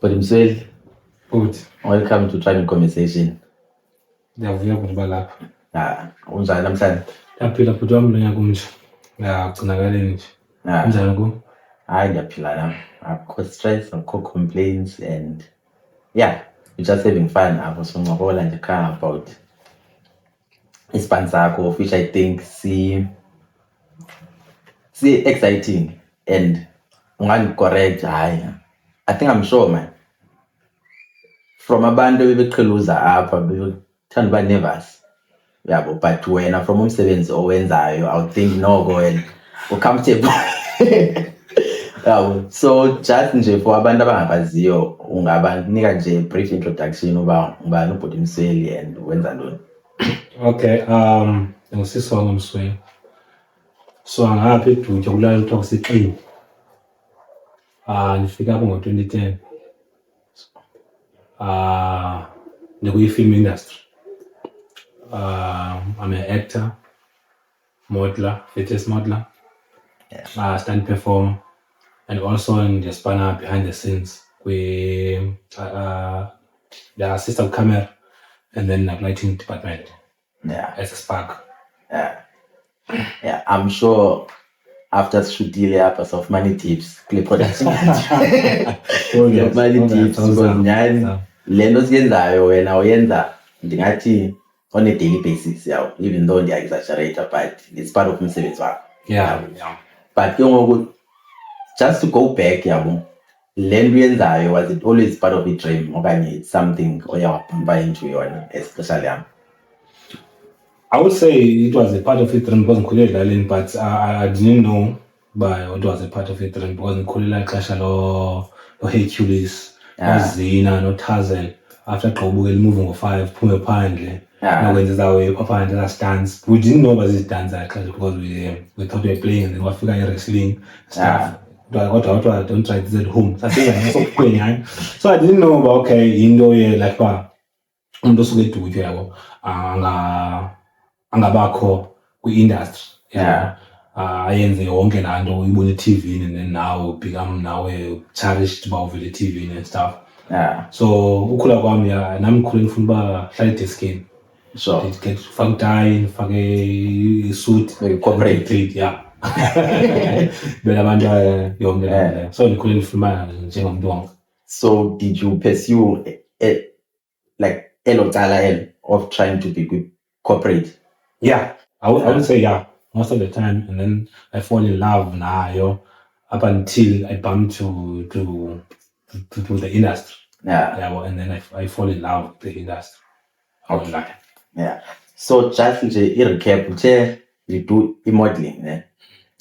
But Msweli, Good. welcome to Trying Conversation. Ndiyavuya ukuthi balapha. Unjani namhlanje? Yaphila futhi wami lonyaka kunje. Kugcinakaleni nje. Unjani ku? Hayi ngiyaphila nami. Akukho stress, akukho complaints, and yeah, we're just having fun apho sincokola nje khanga about ispan sakho, which I think see exciting, and ungandicorrect hayi. I think I'm sure man. From abantu bebeqhiluza apha bethanda uba nervous. Yabo, but wena from umsebenzi owenzayo I would think noko wena ucomfortable. Yabo, so just nje for abantu abangabaziyo ungabanika nje brief introduction uba ngubani uBhuti Msweli and wenza ntoni. Okay, ngusisi wami Msweli. So ngapha eDutywa kulala kuthiwa kuseXini. Nifika apho ngo-2010. Ndikuyi-film industry. I'm an actor, modeler, fitness modeler, stunt performer, and also in the spanner behind the scenes with the assistant camera and then the lighting department. Yeah. As a spark. Yeah, I'm sure after shutile apha soft money tips kule production. Soft money tips because nyani lento siyenzayo wena uyenza ndingathi on a daily basis, yeah, even though they exaggerate, but it's part of umsebenzi wakho. Yeah. But ke ngoku just to go back yabo, le nto uyenzayo, was it always part of a dream okanye it's something oyawabumpa into yona especially yam? I would say it was a part of it because ngikhulele edlaleni, but I didn't know but it was a part of it because ngikhulela ixesha lo Hercules, noZina, noTarzan. After xawubukela movie ngo-5 phume phandle nokwenza zawo phandle stunts. We didn't know about these stunts actually because we thought we were playing and then wafika i-wrestling stuff. Kodwa don't try this at home. So I didn't know about okay into like umuntu osuke eDutywa yabo angabakho kwi-industry. Ayenze yonke laa nto uyibona eTV and then now become nawe cherished uba uvele eTV and stuff. So ukhula kwami nami ngikhule ngifuna uba hlala edeskini. Sure. Ngifake udayi, ngifake isuit, corporate. Yeah. Bela abantu yonke leyo. So ngikhule ngifuna njengomuntu wonke. So did you pursue like elo cala of trying to be corporate? Yeah, I would say yeah, most of the time, and then I fall in love nayo up until I bump to the industry. Yeah, and then I fall in love with the industry. Okay. Yeah. So just nje recap, you do modeling,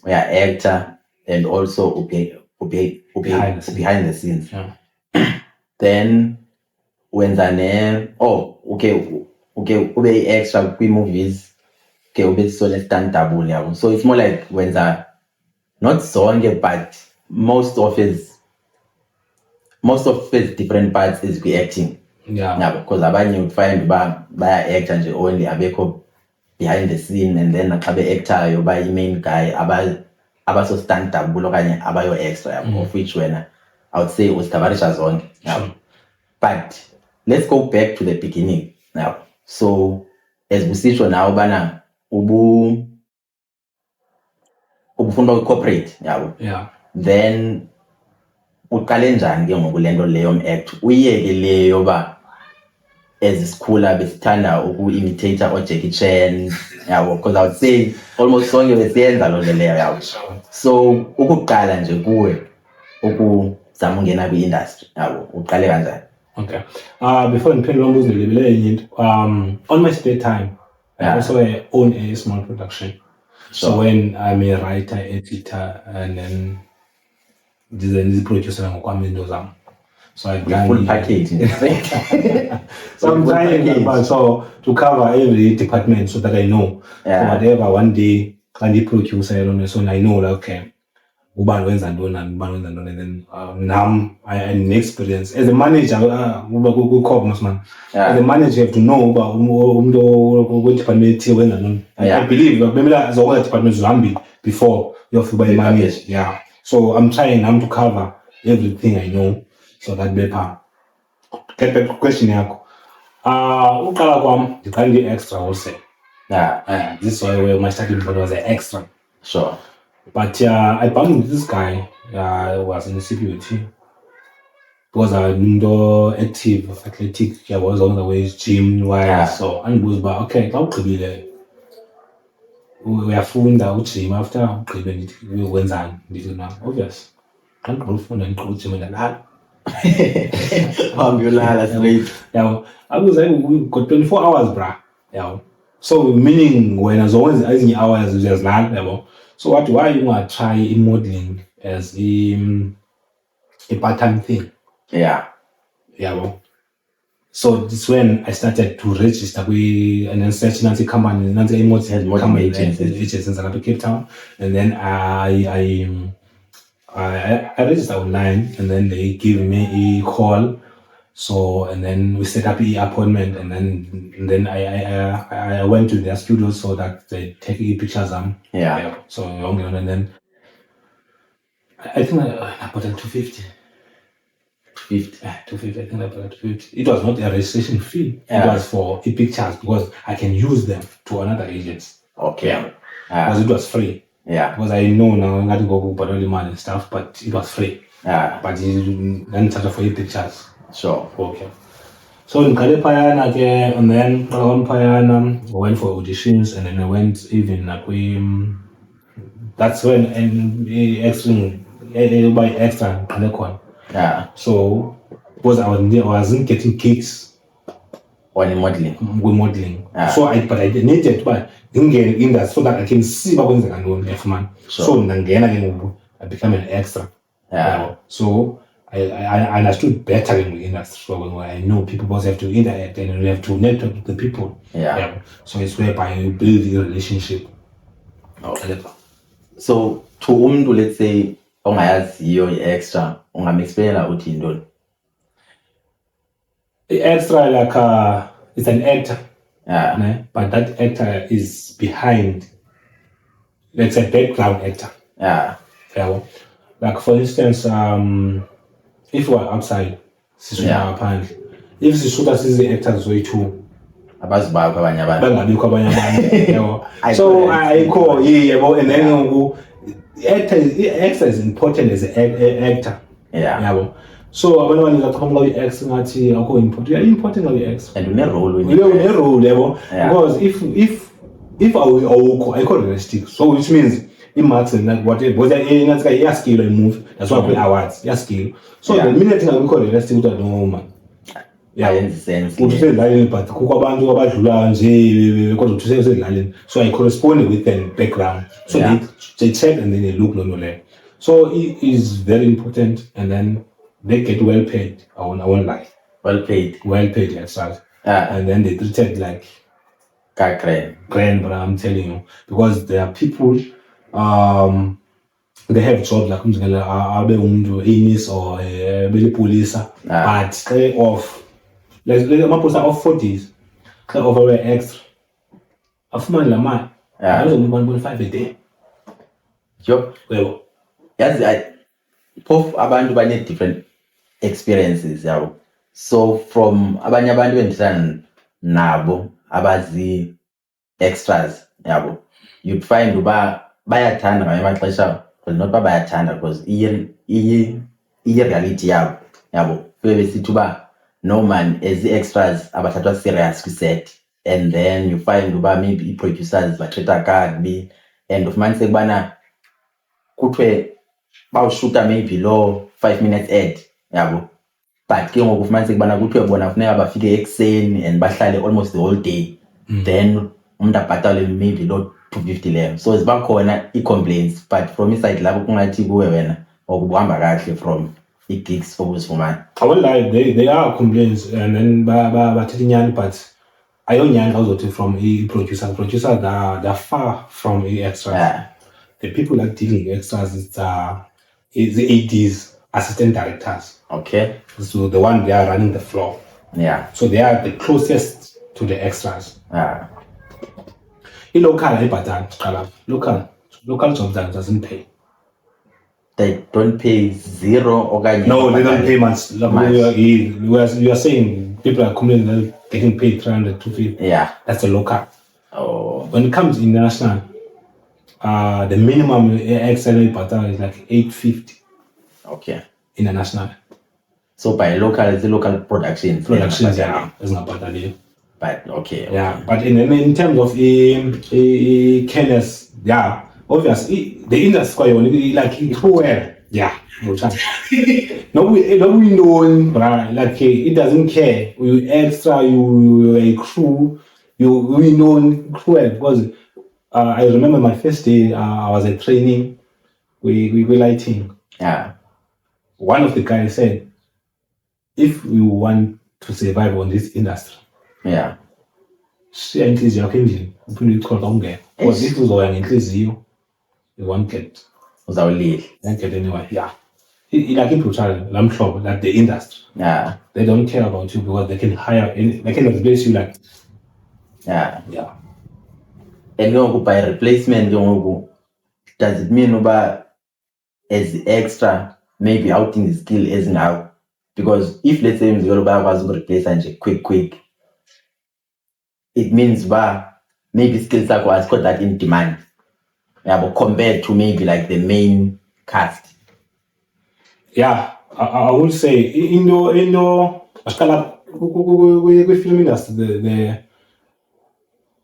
we are actor and also behind the scenes. Yeah. Then when ube extra kwi movies, ube sole stand double yabo. So it's more like when not zonke but most of his different parts is be acting. Yeah. Because abanye would find baya actor nje only abekho behind the scene, and then xa be actor by main guy abaso stand double okanye abayo extra of which wena I would say uzikavarisha zonke. Sure. But let's go back to the beginning now. So as busisho now bana ubufunda ucorporate yabo. Yeah. Then uqale njani ke ngoku lento leyo act uyeke leyo ba esikhula besithanda uku-imitate Jackie Chan yabo, because I would say almost sonke besiyenza lo nto leyo yabo. So ukuqala nje kuwe ukuzama ungena kwi-industry yabo uqale kanjani? Okay. Before ngiphendula umbuzo ngilibele enye into. On my spare time, I also own a small production. So when I'm a writer, editor, and then the producer ngokwami into zami. So I full package. So I'm trying to cover every department so that I know. So whatever one day when the producer so I know like okay. Ubani wenza ntoni and then now I experience as a manager ku-Cognos man. As a manager you have to know uba umuntu we-department wenza ntoni. I believe maybe zonke departments zihambi before uyofika uba i-manage. Yeah. So I'm trying now to cover everything I know So that bepa. Get back to question yakho. Uqala kwam ndiqala nge-extra also. Yeah, This is where my starting point was an extra. sure. But I bumped into this guy who was in the CPUT. Because I'm active, athletic, I was on the way gym wise. Yeah. So andibuza uba okay, xa ugqibile uyafunda ujim after ugqibe ndithi uyokwenzani, ndithi na obvious xa ndigqiba ufunda ndigqiba ujim ndalala. Hambe uyolala straight. Yabo abuza you've got 24 hours bra. Yabo so meaning wena zonke ezinye hours uyazilala. Yabo so wathi why ungatry i-modeling as a part-time thing. Yeah. Yabo so this when I started to register and then search nansi company nansi Modeling agencies in Cape Town, and then I registered online, and then they give me a call. So and then we set up the appointment, and then I went to their studios so that they take pictures. Yeah. So and then I think I put in 250. 250. I think I put 250. It was not a registration fee. Yeah. It was for pictures because I can use them to another agent. Okay. Because it was free. Yeah. Because I know now I'm going to go but only money and stuff, but it was free. Yeah. But you then charge for your pictures. Sure. Okay. So in Kalipayana again, and then on Payana, I went for auditions, and then I went even like that's when by extra Kalekwan. Yeah. So because I wasn't getting gigs On modeling. with modeling. Yeah. So I needed to get in that so that I can see what I can do in F-man. Sure. So then I became an extra. Yeah. So I understood better in the industry when I know people both have to interact and you have to network with the people. Yeah. So it's whereby you build your relationship. Okay. So to umuntu let's say ongayaziyo i-extra ungamexplainela uthi intoni? The extra like it's an actor. Yeah. Ne? But that actor is behind. Let's say background actor. Yeah. Like for instance, if we are outside, Yeah. if sishuta sizi actors wethu Abazibayo kwabanye abantu. bangabikho abanye abantu, yabo. I So couldn't. ayikho yebo, and then actor is important as an actor. Yeah. Yabo. So abantu abaninzi baqhamuka kwi-acts ngathi akho important. You are important kwi-acts. And une-role when Une-role yabo. Yeah. Because if awukho ayikho realistic. So which means i-marks and that whatever. Because iyaskill movie. That's why I put awards. Iyaskill. So Yeah. the minute ingabikho realistic uthi no man. ayenzi sense. Uthi usedlaleni but kukho abantu abadlula nje kodwa uthi usedlaleni. So I correspond with their background. So Yeah. they check and then they look no le. So it is very important, and then they get well paid. I won't lie. Well paid. Well paid extras. Yeah. And then they treated like Kakren. grand, but I'm telling you, because there are people they have jobs like abe umuntu inis or police, Ah. but they off like amaphosa off 40s, they offer extra. Afumani la mali. Yeah. Those are 1.5 a day. Yo. Well, Yazi phofu abantu bane different experiences yabo. So from abanye abantu bendisana nabo abazi extras yabo, you'd find uba bayathanda ngamanye amaxesha, well not uba bayathanda because i-reality yabo yabo fike besithi uba no man as extras abathathwa serious kwi-set, and then you find uba maybe i-producers batreata kakubi, and ufumanise kubana kuthiwe bawushuta maybe lo 5 minutes ad yabo, but ke ngoku ufumanise kubana kuthiwe bona kufuneka bafike ekuseni and bahlale almost the whole day. Then umuntu abhatale maybe lo 250 leyo. So ziba khona i-complaints, but from iside lapho kungathi kuwe wena okuhamba kahle from i-gigs obuzifumana. I won't lie, they are complaints, and then bathetha inyani, but ayonyani xa uzothi from i-producers. Producers they're far from i-extras. Yeah. The people that deal with extras is the ADs, assistant directors. Okay. So the one they are running the floor. Yeah. So they are the closest to the extras. Yeah. Local jobs doesn't pay. They don't pay zero okanye No, they don't babhatale pay much. Like much. you are saying people are complaining that they're getting paid 300, 250. Yeah. That's a local. Oh, When it comes international, the minimum salary per hour is like 850 okay. international. So by local, it's the local production. Productions, yeah, it's not bad idea. But okay. Yeah, but in terms of careless, yeah, obviously the industry like cruel, yeah, no chance. no, we know, like it doesn't care. You extra, you a crew, we know cruel because I remember my first day. I was at training. We were lighting. Yeah. One of the guys said, if you want to survive on this industry, Yeah. siya inhliziyo yakho endlini uphinde uyichole ungena because if uzoya ngenhliziyo you won't get Uzawulila. anyway. Yeah, like brutal lamhlobo, like the industry, Yeah. they don't care about you because they can hire they can replace you like Yeah. yeah. And ngoku by replacement ngoku, does it mean uba as extra maybe outing skill ezingawo? Because if let's say umzekelo bayakwazi ukureplace nje quick, it means uba maybe skills zakho azikho that in demand. Yeah, but compared to maybe like the main cast. Yeah, I would say in the film industry,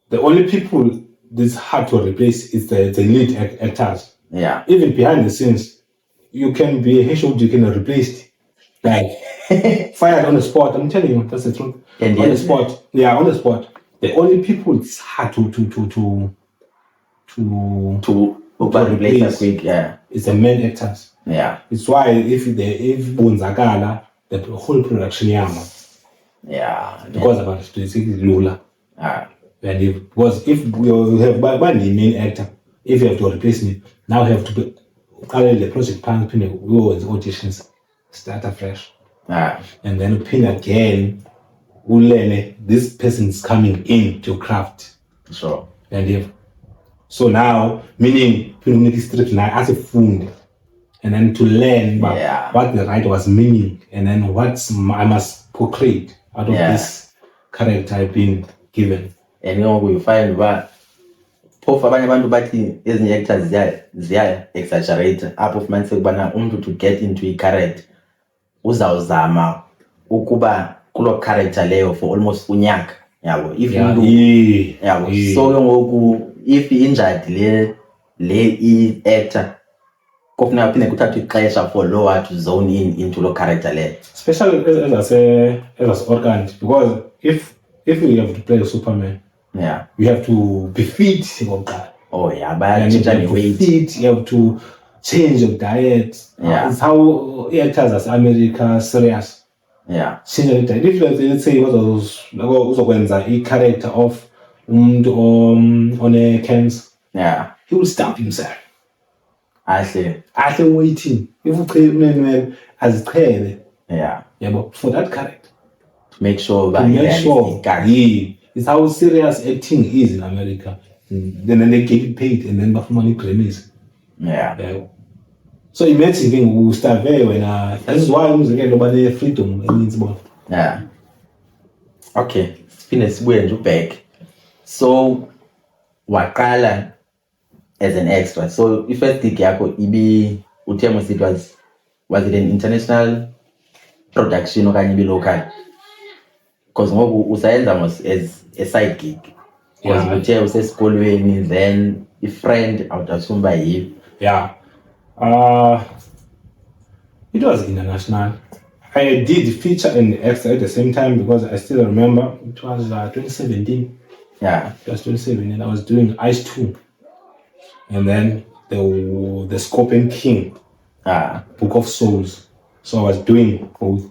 the only people that's hard to replace is the lead actors. Yeah. Even behind the scenes, you can be a HOD, you can replace it. Like fired on the spot. I'm telling you, that's the truth. And on the spot. Yeah, on the spot. The only people it's hard to replace quick, yeah. It's the main actors. Yeah. It's why if Bonzakala, the whole production yama. Yeah. Because of it, it's Lula. And because if you have one the main actor, if you have to replace me, now you have to be the project plan, we always auditions, start afresh. And then pin again, this person is coming in to craft. Sure. And if so now, meaning you strip now as a fund, and then to learn what the writer was meaning, and then what I must portray out of this character I've been given. And you find that phofu abanye abantu bathi ezinye actors ziya exaggerate apho ufumanise ukubana umntu to get into i-character uzawuzama ukuba kuloo character leyo for almost unyaka, yabo. If yabo. So ke ngoku if injadi le i-actor kofuneka phinde kuthathwe ixesha for lower to zone into lo character leyo. Especially as organic, because if you have to play a Superman, you have to be fit. Oh yeah, you have to change your diet. It's how actors as America serious. Yeah. Change your diet. If let's say uzokwenza a character of on a cancer, he will stamp himself. Ahle waiting. If you as but for that character, to make sure it's how serious acting is in America. Then they get paid and then money Grammys. So imagine we start there when this is why we get nobody freedom means more. Okay, finish sibuye back. So waqala as an extra. So if first gig yakho uthe it was it an international production okanye ibe local? Because ngoku usayenza as a side gig. Because uthe usesikolweni then a friend awutasumba yiyo. It was international. I did feature and extra at the same time because I still remember it was 2017. Yeah, it was 2017, and I was doing Ice 2, and then the Scorpion King, Book of Souls. So I was doing both.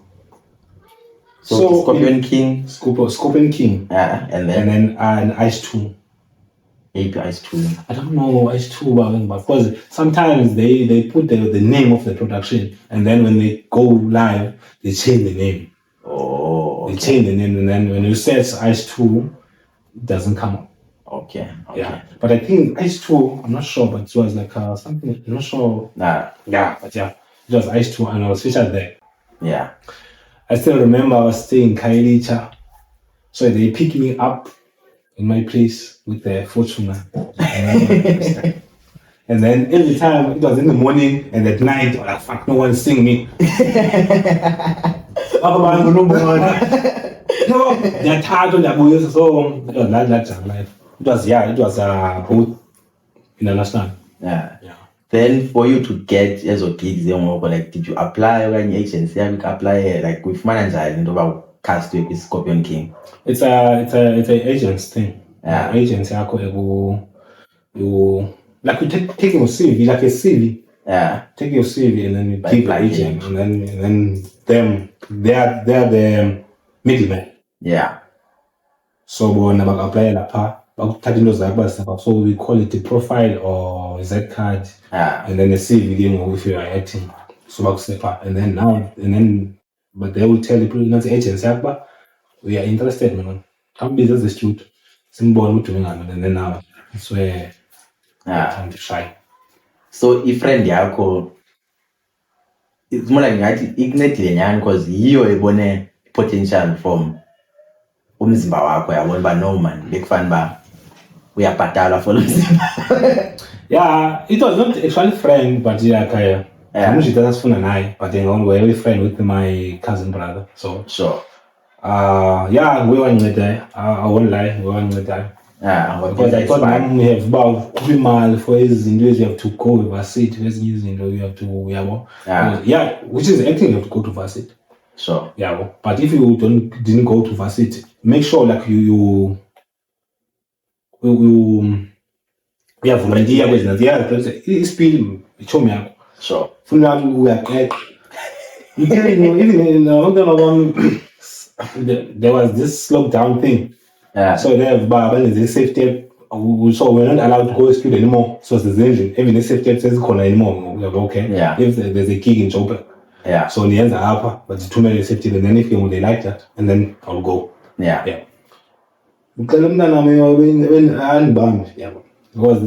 So Scorpion King, Scorpion King, and then Ice 2. Maybe Ice 2. I don't know Ice 2, but because sometimes they put the name of the production, and then when they go live, they change the name. Oh, okay. They change the name, and then when you search Ice 2, it doesn't come up. Okay. Yeah, but I think Ice2, I'm not sure, but it was like something, I'm not sure. Yeah, but yeah, it was Ice2 and I was featured there. Yeah. I still remember I was staying in Kailicha, so they picked me up in my place with the Fortuna. And then every time it was in the morning and at night, I was like, fuck, no one's seeing me. No, they're tired of that boys, so it was like that life. It was both international. Yeah. Then for you to get ezo gigs like did you apply okanye agency yakho apply like uyifumana njani into yoba castwe kwi-Scorpion King? It's a agent's thing. Yeah. Agents yakho you like you take your CV, like a CV. Yeah. Take your CV and then you give the agent and then them they're the middleman. Yeah. So bona baka-apply lapha bakuthatha into zakho, so we call it a profile or Z card. Yeah. And then the CV game if you are acting. So bakusepa and then but they will tell the not the agents yakho we are interested man. Come busy as a student. Simbona ukuthi ngani and then now it's where time to shine. So i-friend yakho it's more like ngathi ikuncedile nyani because yiyo ebone potential from umzimba wakho yabona uba no man bekufana uba uyabhatalwa for lo mzimba. Yeah, it was not actually friend but yeah. Usually that's fun and I, but then we were friend with my cousin brother. So sure. Yeah, we were in there. I won't lie, we were in there. Yeah, because I thought we have about 3 miles for you have to go to Varsity. You have to yeah, which is acting you have to go to Varsity. Sure. Yeah, but if you didn't go to Varsity, make sure like you have volunteer with that. Yeah, it's been show me out. Sure. We are glad. Even there was this lockdown thing. Yeah. So they have the safety. So we're not allowed to go to school anymore. So there's even the safety says corner anymore. We're like, okay. Yeah. If there's a gig in Joburg. Yeah. So the ends are up, but the too many safety, and then if they like that, and then I'll go. Yeah. Yeah. Because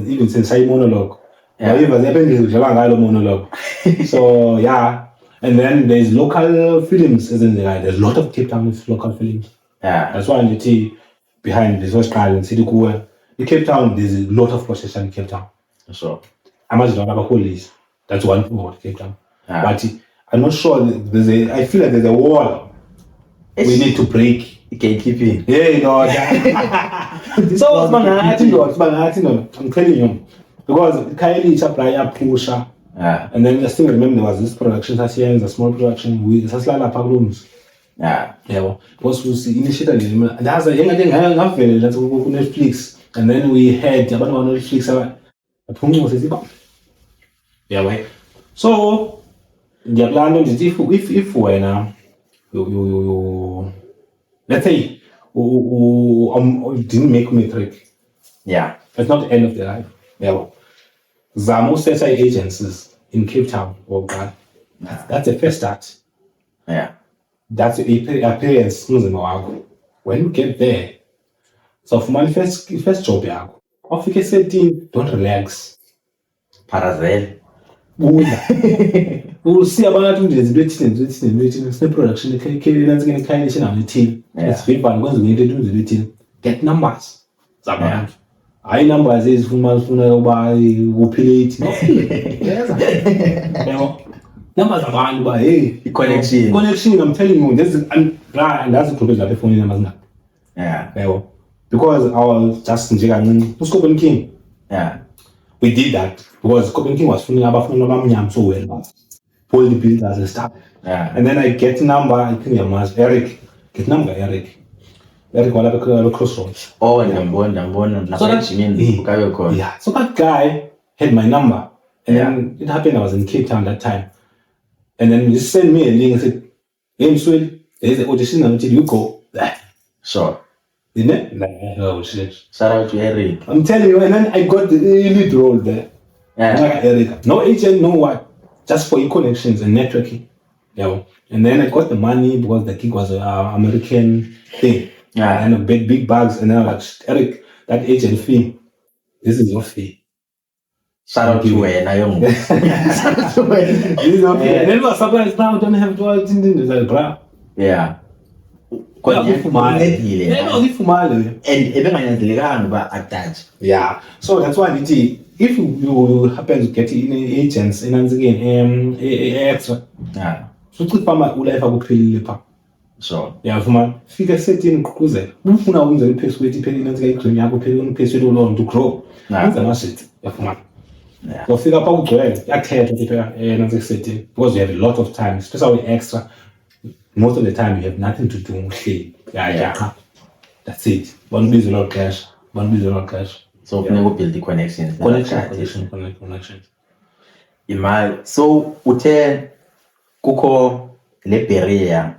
even since I monologue. Yeah. Monologue. So yeah. And then there's local films, isn't there? There's a lot of Cape Town local films. Yeah. That's why the T behind this was in City Kuwe. In Cape Town, there's a lot of procession in Cape Town. Sure. I must don't have a police. That's one thing about Cape Town. Yeah. But I'm not sure I feel like there's a wall we need to break. You can keep it. Yeah, you know. So I'm telling you. Because Kylie Chaplaya Pusha. Yeah. And then I still remember there was this production last year, a small production with Saslala Park Rooms. Yeah. Yeah. Because we initiated and that's a young thing I have let's go to Netflix. And then we had about Netflix yeah, right. So the plan is if when you let's say you didn't make metric. Yeah. It's not the end of the life. Yeah. Zamo sets agencies in Cape Town. Oh God. That's the first start. Yeah. That's the appearance. When you get there, so for my first job, off you get don't relax. Parazel. We'll see about the production. It's very fun. Once we do the routine, get numbers. Yeah. I numbers is numbers abantu ba hey connection I'm telling you this and that's the problem that phone numbers. Yeah. Because I was just Scorpion King. Yeah. We did that because Scorpion King was funny about so well. All the builders and stuff. Yeah. And then I get number, I think it was Eric. Get number Eric will have a crossroads. Oh, and I'm born. So that guy had my number. And then it happened I was in Cape Town that time. And then he sent me a link and said, hey, Swell, there's an audition until you go. Sure. Didn't it? Oh, shit. Shout out to Eric. I'm telling you, and then I got the lead role there. Yeah. Eric. No agent, no what. Just for connections and networking. Yeah. And then I got the money because the gig was an American thing. Yeah. And big bags. And then I was like, Eric, that agent fee, this is your fee. Shout out to wena yongo. This is your fee. And then we're surprised now, don't have to it's like, bruh. Yeah. Kuncedile. And ebenganyanzelekanga uba attach. Yeah. So that's why if you happen to get in agents again extra. Yeah. So ucipha ulife akuphelile pha. Sure. Uyafumana fika setini kuqhuzela ufuna ukwenza iphasiword iphele inantsika igcine yakho phela iphasiword ulona to grow wenza amashit uyafumana so fika pha ugcwele yakhetha ukuthi phela nantsika setini because you have a lot of time, especially extra. Most of the time you have nothing to do uhleli yeah. That's it. One busy lot cash. So kufuneka ubuild i-connections. Connection. Imali. So uthe kukho le barrier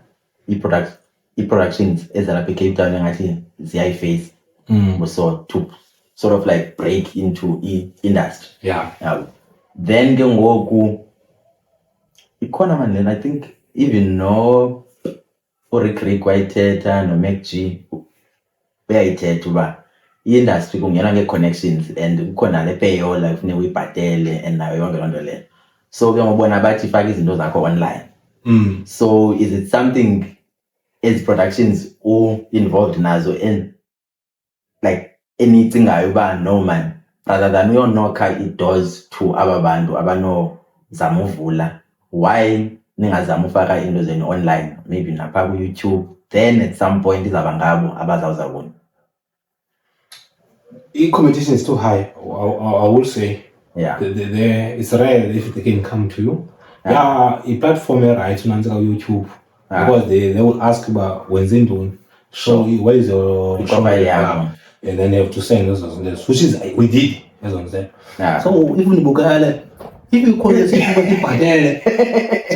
i-productions ezalapha eCape Town engathi ziyayiface. So to sort of like break into industry. Yeah. Then ke ngoku ikhona man then I think even no Rick wayithetha no MacG bayayithetha uba i-industry kungena nge-connections and kukhona le payola kufuneka uyibhatele and nayo yonke loo nto leyo. So ke ngobona bathi faka izinto zakho online. So is it something as productions involved nazo and like enicingayo uba no man rather than uyonokha i-doors to aba bantu abanozama uvula, why ningazama ufaka into zenu online maybe napha ku-YouTube, then at some point izaba ngabo abazawuza bona? I-competition is too high, I will say. Yeah. It's rare if they can come to you. Yeah, i-platform right unantsika YouTube because they will ask about wenze ntoni, show where is your profile yakho, and then they have to send us which is we did as on that. So if unibukele if you call yourself ibhatele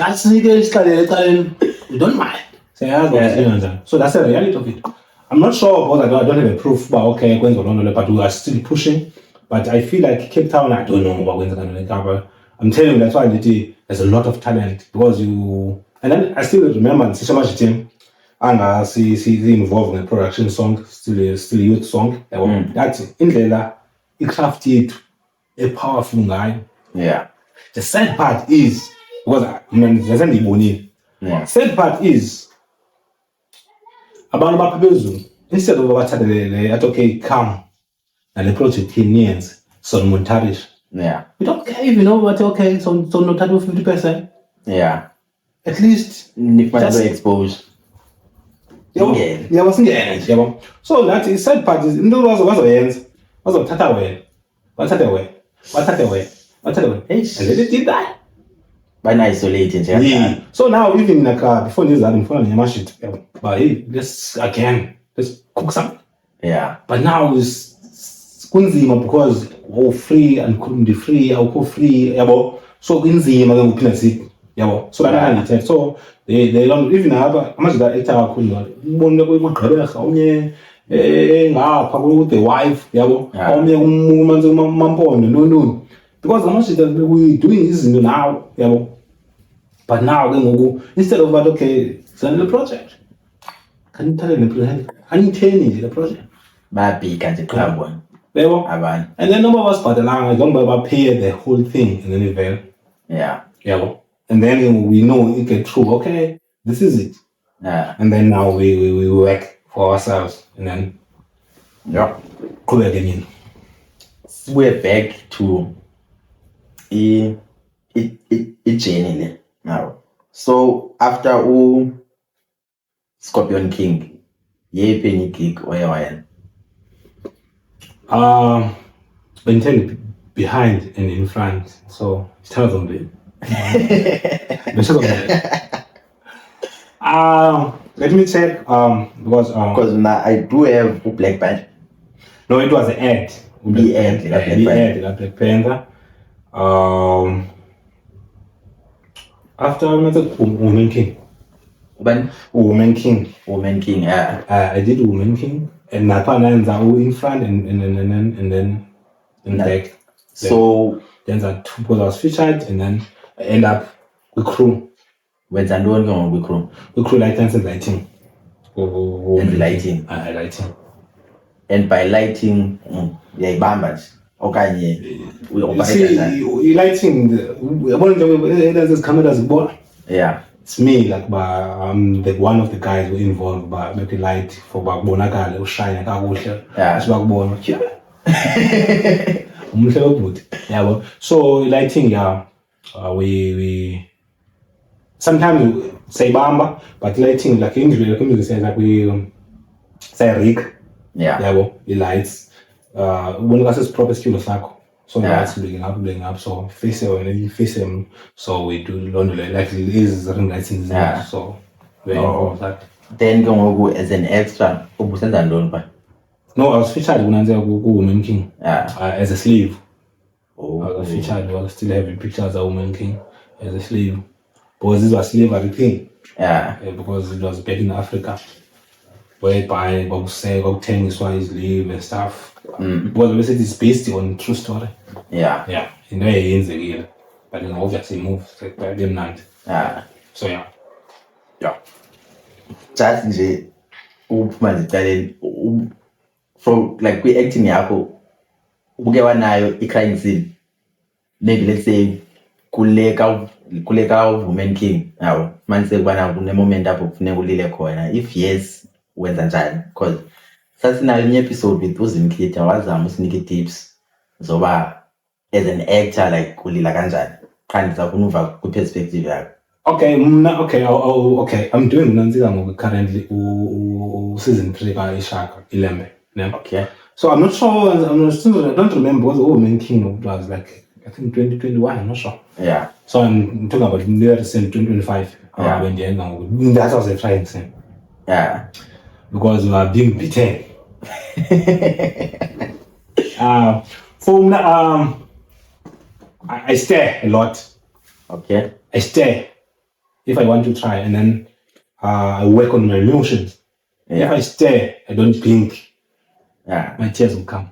asinike isiqalele ecaleni, we don't mind. So that's the reality of it. I'm not sure because I don't have a proof but okay kwenza loo nto le, but we are still pushing. But I feel like Cape Town, I don't know about kwenza kanti le. I'm telling you, that's why there's a lot of talent because you. And then I still remember Sisha Majitim, and see involved in the production song, still youth song. That's indlela i-craft a powerful guy. Yeah. The sad part is because sad part is abantu baphezulu instead of bathathe okay come and the project in years so montarish. Yeah. We don't care if you know what okay so not 50%. Yeah. At least just exposed. Yeah, wasn't yabo. So that is sad part is into wazoyenza wazothatha wena wathatha wena and they did that by isolate nje. Yeah. So now even like before this I'm following your shit but hey let's cook something. Yeah. But now is kunzima because free and couldn't be free awukho free yabo, so kunzima ke ukuphila sithi yabo. So so they don't even have amanje da actor kakhulu ubone kugqebeka omnye ngapha ku the wife yabo, omnye umanze mampondo no because amanje we doing izinto now yabo. But now ke ngoku instead of that okay send the project can you tell the project anitheni the project bayabhika nje qhabona yabo abantu and then noma basibhadelanga njengoba pay the whole thing and then event. Yeah. Yabo. And then we know it get through. Okay, this is it. Yeah. And then now we work for ourselves, and then go again. We're back to a journey now. So after Scorpion King, ye penny gig or been telling behind and in front, so it's tells on it. Let me check because now I do have a Black Panther. No, it was an ad. The ad, Black Panther. After Woman King. When Woman King, yeah. I did Woman King and Napananza in front and then in back. So then that because I was featured and then I end up with crew. When I don't go with crew. We crew lights and lighting. And lighting. Lighting. and by lighting uyayibamba nje okanye uyoperate njani? I-lighting, yabona nje ezi cameras zibona. Yeah. It's me, like, I'm the one of the guys who involved, make the light for kubonakale ushine kakuhle. Yeah. Sibakubona. Umhle wobhuti. Yabo. So lighting, yeah, we sometimes sayibamba, but lighting like indlela says like we say rig. Yeah. Yabo, the lights. When you guys proper studio sakho. So lights blowing up. So face them. So we do laundry like it is ring lighting. Yeah. So very involved with that. Then ke ngoku as an extra ubusenza ntoni pha? No, I was featured when I was Woman King. Yeah. As a slave. Oh. I was featured. I was still having pictures of Woman King as a slave. Because this was slavery thing. Yeah. Because it was back in Africa. Whereby Gokuteng is why he's slave and stuff. Because we said it's based on true story. Yeah. Yeah. In the way it ends, but then obviously move by them night. Yeah. So yeah. Just nje uphuma nje from like kwi-acting yakho ubuke wanayo i-crime scene, maybe let's say kule ka Woman King, yabo manise kubana kune-moment apho kufuneka ulile khona. If yes, wenza njani? Because sasinayo inye episode with uZimkhitha wazama usinike tips zoba as an actor like ulila kanjani. Qha ndizafuna uva kwi-perspective yakho. Okay, okay. I'm doing Nanzika currently season 3 by Ishaka Ilembe. Yeah. Okay. So I'm not sure. I don't remember what the Woman King was like. I think 2021. I'm not sure. Yeah. So I'm talking about near recent 2025. Yeah. When the end, that was a trying thing. Yeah. Because we are being beaten. I stare a lot. Okay. I stare if I want to try, and then I work on my emotions. Yeah. If I stare, I don't blink, Yeah. my tears will come.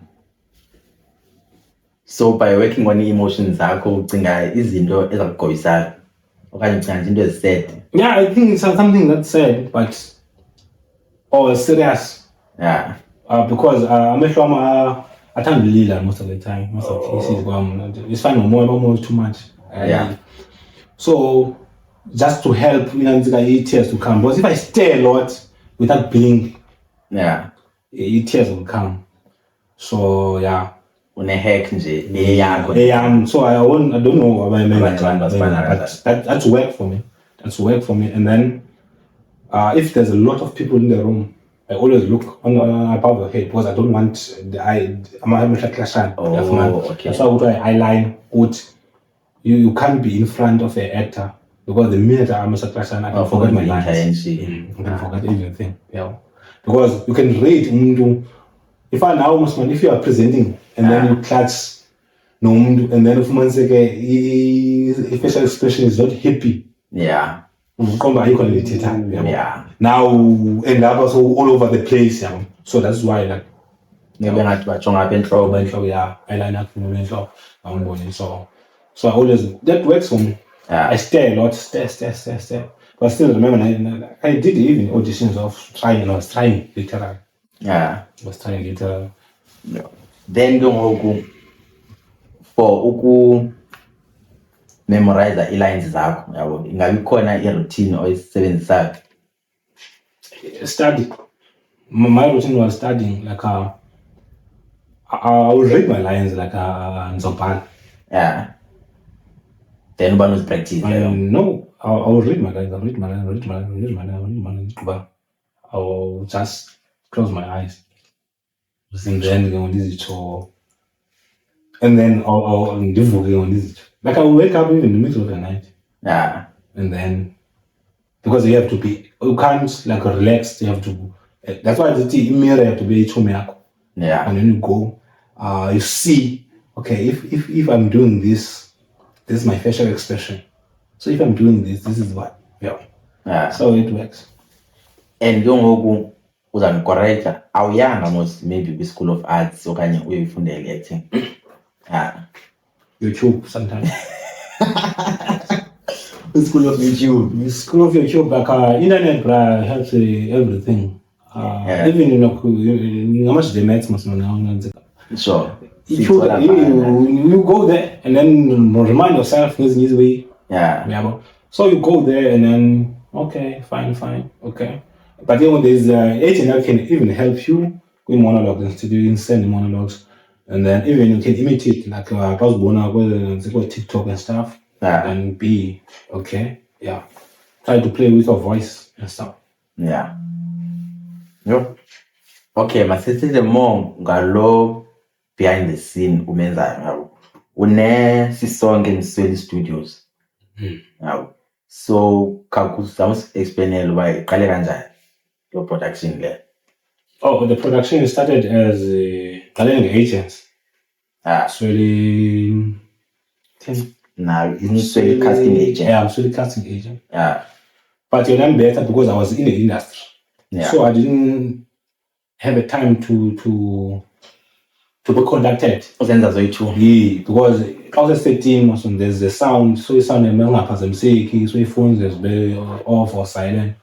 So by working on emotions zakho ucinga izinto ezakugqoyisayo okanye ucinga nje into ezised? Yeah, I think it's something that's sad, but serious. Yeah. Because I can't believe that most of the time. Most of the cases, it's fine. More too much. Yeah. So just to help, tears to come. Because if I stare a lot without blink, Yeah. tears will come. So yeah. Une-hack nje eyakho. So I don't know what I mean. But That's work for me. And then if there's a lot of people in the room, I always look on above the head because I don't want I'm a Oh, okay. That's why I line good. You can't be in front of an actor because the minute I'm a classhan, I can forget my lines. I can forget everything. Yeah. Because you can read if you are presenting and then you clutch and then if man say if facial expression is not happy. Yeah. Yeah. Now end up also all over the place. Yeah. So that's why like Maybe ngathi bajonga apha entloko. Yeah, I line up from the so I always that works for me. Yeah. I stare a lot, stare. But still remember I did even auditions of trying, and I was trying literally. Yeah. Yeah. Then ke ngoku for memorize i-lines zakho yabo ingabe khona i-routine oyisebenzisayo? Study. My routine was studying like I would read my lines like Nzopana. Yeah. Then uba practice. No, I will read my lines, but I will just close my eyes. And then go on this show. And then I'll devote on this. Like I will wake up even in the middle of the night. Yeah. And then because you can't like relax, you have to that's why the mirror you have to be chumiyako. Yeah. And then you go, you see, okay, if I'm doing this is my facial expression. So if I'm doing this is what. Yeah. So it works. And ke ngoku uzandicorrecta awuyanga mos maybe kwi-School of Arts okanye uyoyifundela i-acting? Yeah. YouTube sometimes. School of YouTube. School of YouTube, like internet helps everything. Yeah. Even how much they met must know. Sure. You go there and then remind yourself this is way. Yeah. Yeah. So you go there and then okay, fine, okay. But then when there's HTML can even help you with monologues instead of sending monologues, and then even you can imitate like with TikTok and stuff. Yeah. And be okay. Yeah. Try to play with your voice and stuff. Yeah. Yo. Okay, masithethe more ngalo behind the scene umenzayo yabo. Sisonke nisweli studios. Yabo. So kakuzama explainela uba iqale kanjani your production le. Oh, the production started as talent agents. Swelling. Now Sweli casting agent. Yeah, I'm Sweli casting agent. Yeah. But you're done better because I was in the industry. Yeah. So I didn't have a time to be conducted. Yeah, because also setting there's the sound, so it's sound music, so phones is very off or silent.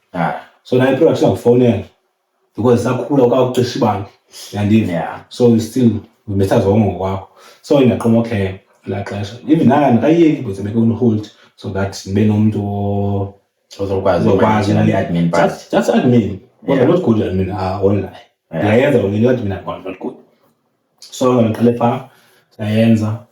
So now production of phone because it's cool and yeah. So it's still we met as one. So in the promo care like even now I but make on hold so that admin part. That's admin. But I'm not good at admin online. Yeah, admin not good. So ngalefa sayenza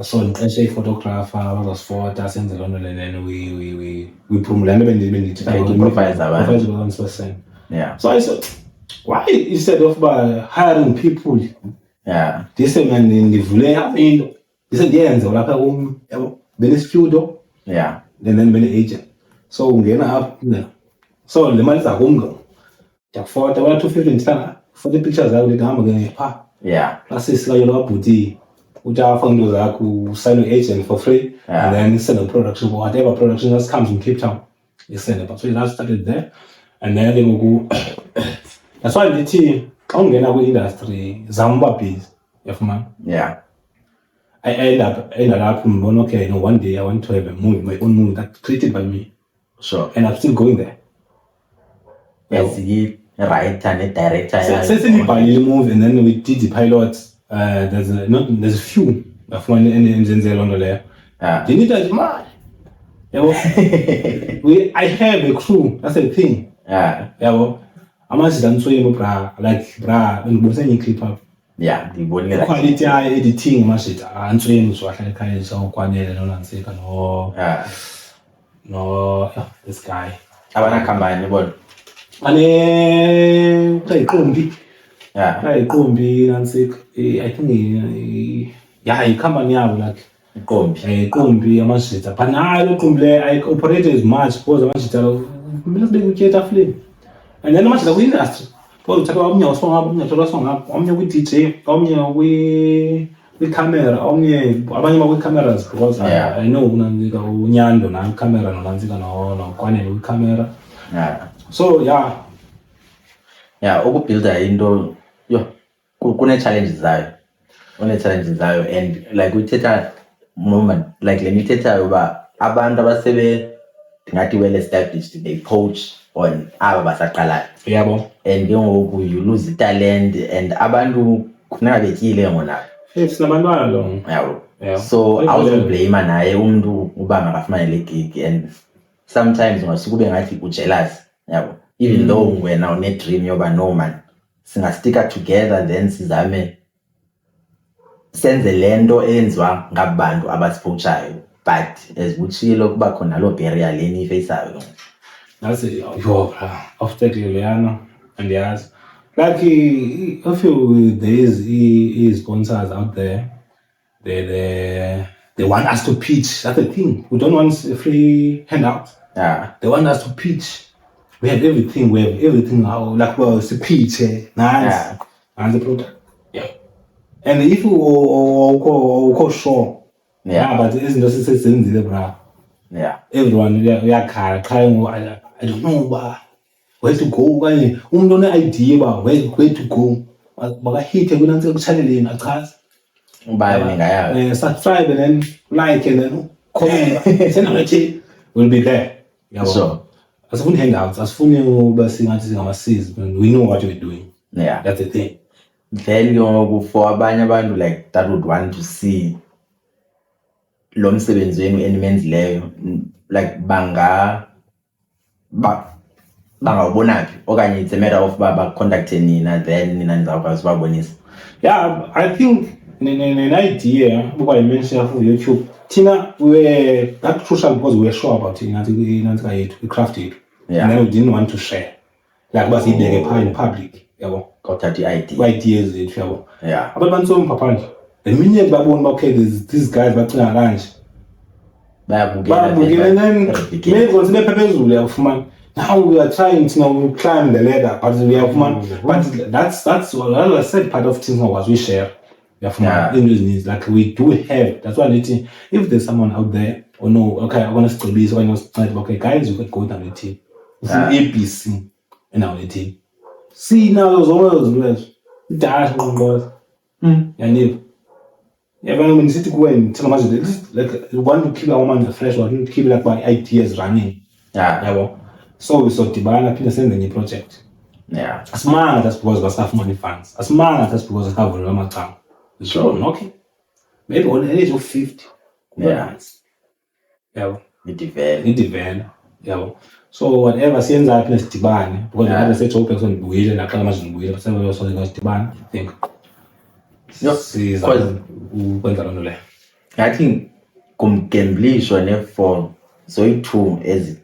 so ngiqeshe photographer abazosifota senze lona le then we promote bendithi profiles abantu. Yeah. So I said why instead of hiring people this man ngivule into this ndiyenze lapha yabo bene studio then bene agent so ungena up so le mali zakumga yakufota wala 250 nditanga for the pictures zakho ngihamba ngepha basisika yona wabhuti uthi afa into zakho usign agent for free and then send a production for whatever production that comes in Cape Town you send it. So that started there and then that's why ndithi xa ungena kwi-industry zama uba busy yafumana. I ended up okay, one day I want to have a movie, my own movie that's created by me. Sure. And I'm still going there. Yes, the writer and the director. Since we movie and then we did the pilots, there's a few of one in Zenzel there. They need that man. I have a crew, that's the thing. I'm actually done so when we send clip up. The quality editing mashita answering so I so kwanele no this guy abana combine but ane iqombi iqombi nansika I think company yabo like iqombi amashita but nayo iqombi le I operate as much because amashita kumele sibe kuyeta film and then amashita ku industry well, talk about me also with DJ, with camera, with cameras because I know Nyando na camera no kwane with camera. So ukubuilda into kune challenges zayo. And like uthetha moment like le mithetha uba abantu abasebe ngathi well established they coach on aba basaqalayo. And you lose the talent and abantu kufuneka betyile ngona. Sinabantwana lo. So I was blame naye umuntu uba makafumane le gig and sometimes ungasuka ube ngathi ujealous even though wena une dream yoba no man singasticka together then sizame senze lento eyenziwa ngabantu abasipochayo but as utshilo kuba khona lo barrier leni ifaceayo. That's it. After Liliana and yes, like a few days, he sponsors out there. They want us to pitch. That's the thing. We don't want a free handout. They want us to pitch. We have everything. Now, like it's a pitch. Nice. And the product. And if you go show, but it isn't just in the bra. Everyone, crying. I don't know where to go. Don't know idea about where to go. But I hate it when I'm channel a class. Subscribe and then like and then comment. We'll be there. So asifuni handouts, asifuni uba singathi singama-Cs. We know what we're doing. Yeah. That's the thing. Then for abanye abantu like that would want to see lo msebenzi wenu enimenzileyo like bangawubona phi okanye it's a matter of bacontacte nina then nina nizawukwazi ubabonisa. Yeah, I think an idea because I mentioned for YouTube. Tina, we were that crucial because we were sure about it. We crafted it. Yeah. And then we didn't want to share. Like, but if they get in public, yeah, Got the idea. ideas, yeah. Yeah. But man, so papa, the minute babon okay, these guys back to arrange. But then maybe consider pepezule of man. Now we are trying to climb the ladder, but we have man. But that's what I said. Part of things was we share. Yeah. Needs like we do have. That's why if there's someone out there, or no, okay, I want to still be so I know. Okay, guys, you can go down the team. It's an APC in our team. See now those always dash boys. And if when you sit to go and tell them like you want to keep our man fresh or to keep like my ideas running. Yeah. So we saw Tibana Peter sending a project. Yeah. As man that's because we have money funds. As man that's because we have a Rama town. So okay. Maybe on the age of 50. Yeah. Yeah. It develop. Yeah. So whatever sends up in Tibani, because I had such open on Buil and I can't imagine Buil, so we also got Tibani, I think. I think kumgemblishwa for so two is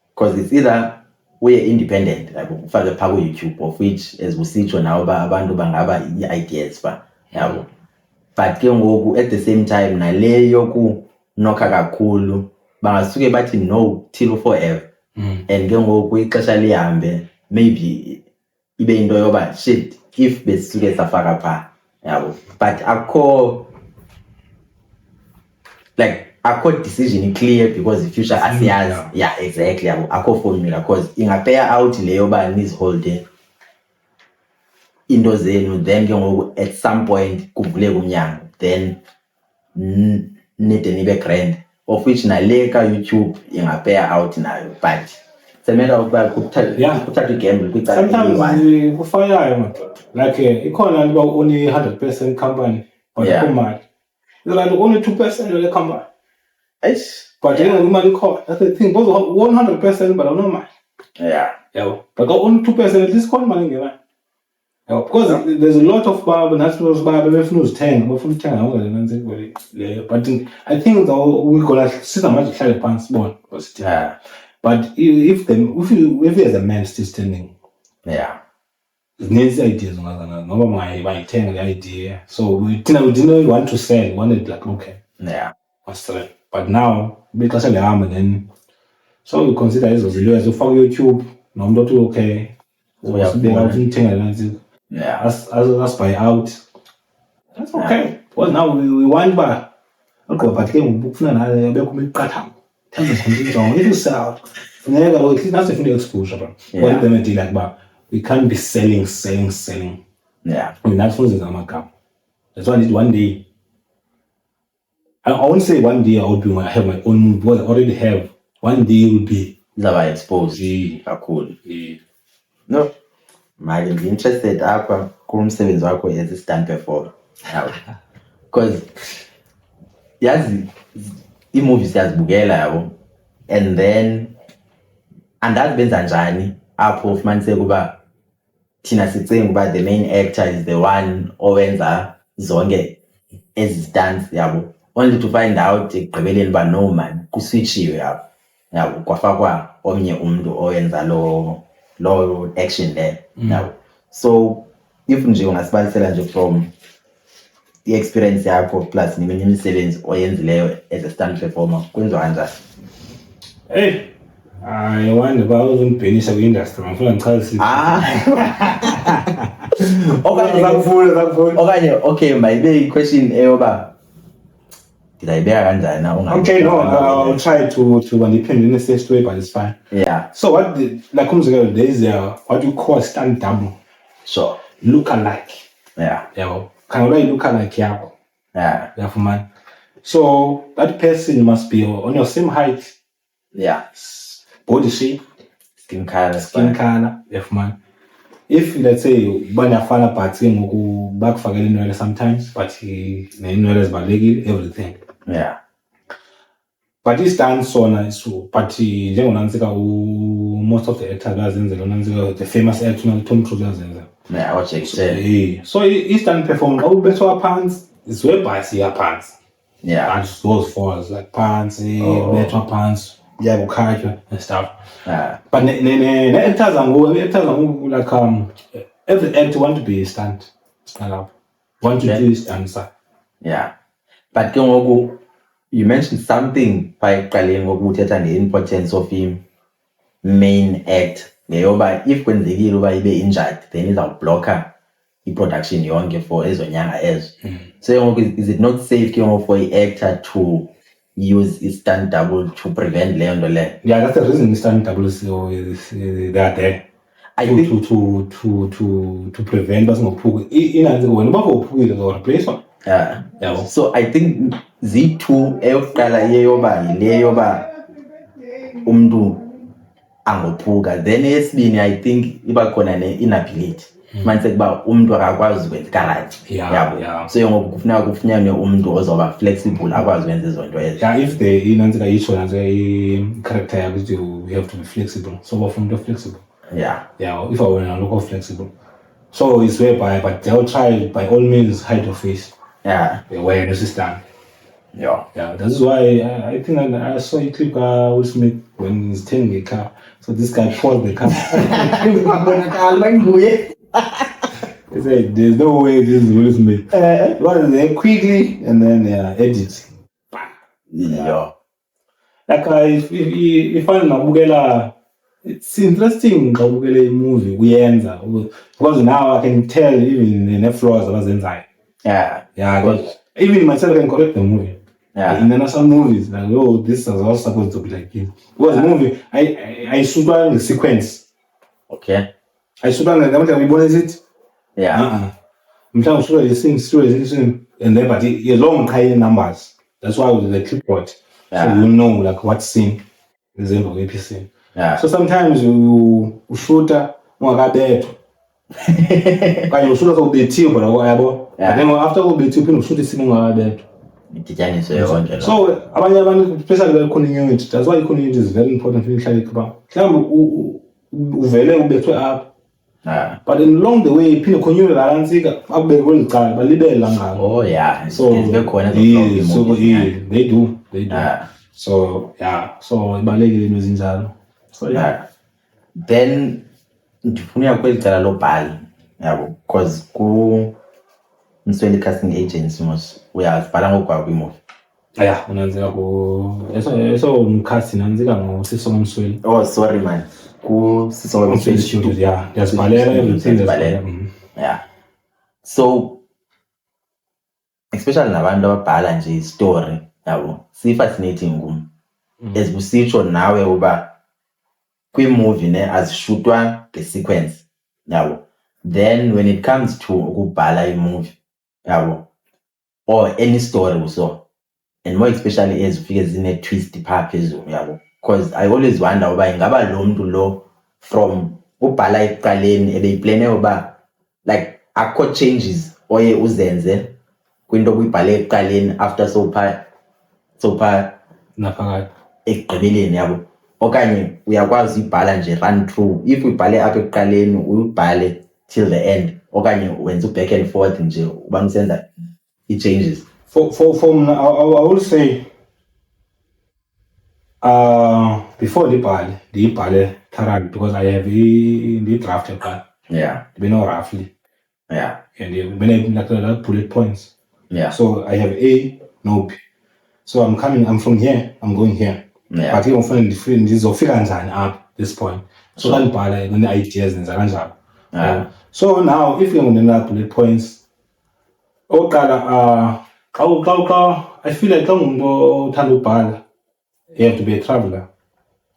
because it's either we're independent like ufake pha ku YouTube of which as kusitsho nawo abantu bangaba ideas ba yabo but ke ngoku at the same time naleyo ku nokha kakhulu bangasuke bathi no till forever and ke ngoku ixesha lihambe maybe ibe into yoba shit if besisuke safaka pha yabo but akho decision clear because the future asiyazi. Yeah, exactly yabo akho formula because ingapaya out leyo ba niziholde into zenu then ke ngoku at some point kuvule umnyango then nide nibe grand of which naleka YouTube ingapaya out nayo but it's a matter of kuthatha gamble kwicala sometimes we fire like ikhona liba only 100% company but kumali like only 2% of the company. But you know, we call that's the thing. Both 100%, but I don't know much. Yeah. But only 2% at least call money, because there's a lot of bar, but that's not bar. But if it 10, we're from 10. But I think though we gonna see how much carry pants born. Yeah. But if there's a man still standing, needs ideas. No, my 10 the idea. So we didn't want to sell. We wanted like okay. Yeah. But now, because of the arm and then, so we consider it as a video as a for YouTube. No, not okay. We have yeah. As buy out. That's okay. Well, now we want back. Okay, but again, we book na be come cut out. Tell us something wrong. If you sell, never that's the exposure. What them do like, but we can't be selling. Yeah. I mean, that's what is Amaka. That's why I need one day. I won't say one day I have my own, because I already have. One day will be exposed. Cool. No, might be interested apha kumsebenzi wakho as it's done before. Because yazi i-movies siyazibukela yabo and then andazi benza njani apho ufumanise kuba thina sicinga uba the main actor is the one owenza zonke ezi stunts yabo only to find out ekugqibeleni uba no man kuswitshiwe yabo kwafakwa omnye umuntu owenza lo action there yabo. So if nje ungasibalisela nje from the experience yakho plus neminye imisebenzi oyenzileyo as a stunt performer kwenziwa kanjani? Hey, I wonder about uzongibhenisha kwi-industry ngifuna ngichazise. Okanye okay mayibe i-question eyoba ndizayibeka kanjani na okay, no, I'll try to independent in a safe way, but it's fine. Yeah. So what like umzekelo there is what you call stunt double. Sure. Look alike. Yeah. Yabo. Can you look alike yakho? Yeah. Yeah, for man. So that person must be on your same height. Yeah. Body shape. skin color. Skin color, yafumana. If let's say baniyafana but ke ngoku bakufakela inwele sometimes but neinwele zibalulekile everything. Yeah. But i-stunt sona isu but njengonantsika most of the actors bazenzela onantsika the famous actor Tom Cruise uyazenza. Yeah, Jackie Chan. So i-stunt performance xa ubethwa phansi isiwebhasi yaphansi. Yeah. And those falls like phansi, ubethwa phansi, uyakukhatywa and stuff. But ne-actors angoku like every actor want to be a stunt up. Want to do stunt sir. Yeah. But ke ngoku you mentioned something by ekuqaleni ngoku uthetha nge-importance of main act ngeyoba if kwenzekile uba ibe injured then izawubhlokha i-production yonke for ezo nyanga ezo. So ngoku is it not safe ke ngoku for i-actor to use i-stunt double to prevent leyo nto leyo? Yeah, that's the reason stunt doubles they are there. I think to prevent basingophuki inantsika wena uba uphukile uzawureplacewa. Yeah. So I think Z2 eyokuqala yeyoba yile yoba umntu angophuka, then eyesibini I think iba khona ne-inability maniseke uba umntu akakwazi ukwenza karate. Yeah. So ngoku kufuneka kufunyanwe umntu ozawuba flexible akwazi ukwenza izo nto ezo. Yeah, if the inantsika yitsho nantsika i-character yakho ithi you have to be flexible, so bafuna umntu flexible. Yeah, if I were not flexible, so it's whereby but they'll try by all means hide your face. Yeah, where you stand. Yeah, that's why I think I saw a clip Will Smith when he's turning a car. So this guy paused the car. He said, "There's no way this is Will Smith." Well, then quickly and then edit. Yeah. Like if I'm not it's interesting xa ubukela i-movie uyenza because now I can tell even the flaws abazenzayo. Yeah, even myself can correct the movie. Yeah. In the national movies, like, oh, this is also supposed to be like this. Because the movie, I shoot on the sequence. Okay. I shoot on the what is it? Yeah. I'm trying to show the scene, and then but a long high numbers. That's why with the clipboard, so you know like what scene is in the APC. Yeah. So sometimes you shoot ungakabethwa. Kanye ushutha sowubethiwe bona yabo. But then after ubethiwe uphinde ushuthe isimo ungakabethwa. Idityaniswe yonke. So abanye abantu especially the continuity. That's why continuity is very important for ihlale kuba. Mhlawumbe uvele ubethwe apha. But along the way iphinde continuity la ntsika akubeke kwelicala balibele ngalo. Oh yeah. So zibe khona they do. So so ibalekile into ezinjalo. So then ndifuna kwelicala lobhala yabo because ku Msweli casting agency mos uyabhala ngokwakho kwi-movie. Unanzika eso umcast nanzika ngoSisonga Msweli. Oh sorry man. Ku Sisonga Msweli studio yasibhalela everything. So especially nabantu ababhala nje istory yabo si-fascinating kum. As busitsho nawe uba kwi-movie ne azishutwa nge-sequence yabo. Then when it comes to ukubhala i-movie yabo or any story so and more especially as ufike zine-twist phaa phezulu yabo because I always wonder uba ingaba lo mntu lo from ubhala ekuqaleni ebeyiplane uba like akho changes oye uzenze kwinto obuyibhale ekuqaleni after sopha naphakathi ekugqibeleni yabo okanye uyakwazi uyibhala nje run through if uyibhale apha ekuqaleni uyibhale till the end okanye wenza back and forth nje uba usenza i-changes. For I will say before the thoroughly because I have the draft plan. We know roughly. And when I like bullet points. So I have A, no B. So I'm from here, I'm going here. But I'm from different this of up this point. So then when the ideas and kanjalo. So now if you're going to bullet points, I feel like you have to be a traveler.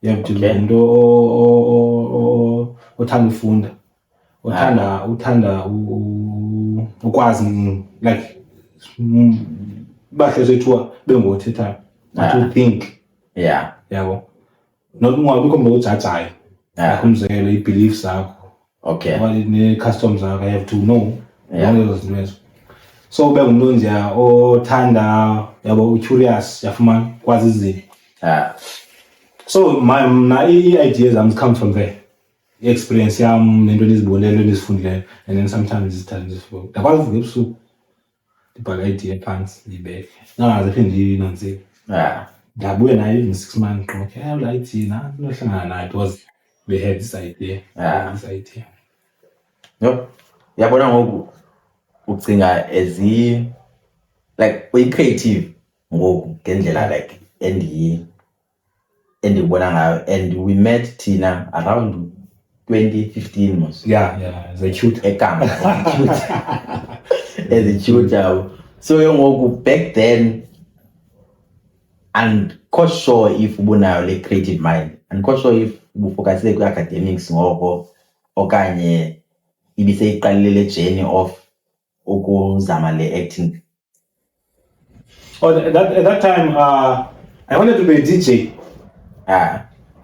You have to be umuntu othanda ufunda. Uthanda ukwazi like bahle zethu bengothetha to think. Yabo. Not ungabikho umuntu ojajayo. like umzekelo ii-beliefs zakho, okay, nee-customs zakho, I have to know Yeah. zonke ezo zinto ezo. So ube ngumntu nje othanda yabo curious, yafumana kwazi izinto. So mna ii-ideas zam come from there, i-experience yam nento endizibonileyo, nento endizifundileyo, and then sometimes zithanda ndizifowuni. Ndakwazi uvuka ebusuku ndibhale idea phantsi ndiyibeke, nangaze phe ndiyinantsika. Ndabuya nayo even 6 months qho, okay, laa idea nanto nohlangana nayo because we had this idea. This idea. Yho, uyabona ngoku ucinga like uyi-creative ngoku ngendlela like endibona ngayo, and we met thina around 2015 mos. Yeah, as a cute. Ekamba, as a tutor. So ngoku back then, and quite sure if ubunayo le creative mind, and quite sure if ubufocusile kwi-academics ngoko okanye ibiseyiqalile le journey of ukuzama le acting. At that time, I wanted to be a DJ.